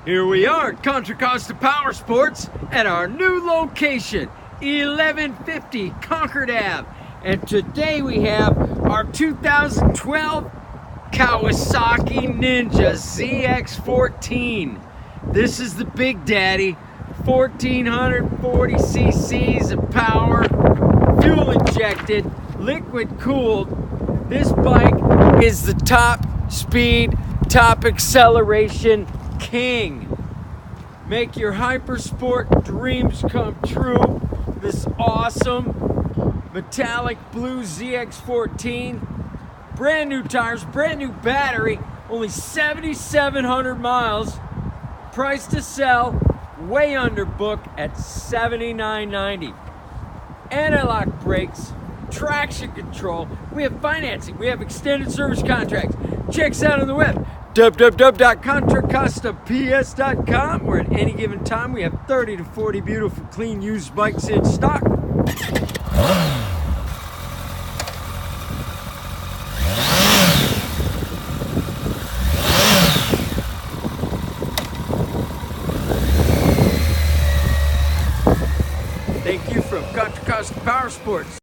Here we are at Contra Costa Powersports at our new location, 1150 Concord Ave. And today we have our 2012 Kawasaki Ninja ZX-14. This is the Big Daddy, 1440 cc's of power, fuel injected, liquid cooled. This bike is the top speed, top acceleration king. Make your hypersport dreams come true. This awesome metallic blue ZX-14. Brand new tires, brand new battery, only 7,700 miles. Price to sell, way under book at $79.90. Anti-lock brakes, traction control. We have financing, we have extended service contracts. Check us out on the web, www.contracostaps.com, where at any given time we have 30 to 40 beautiful clean used bikes in stock. Thank you from Contra Costa Powersports.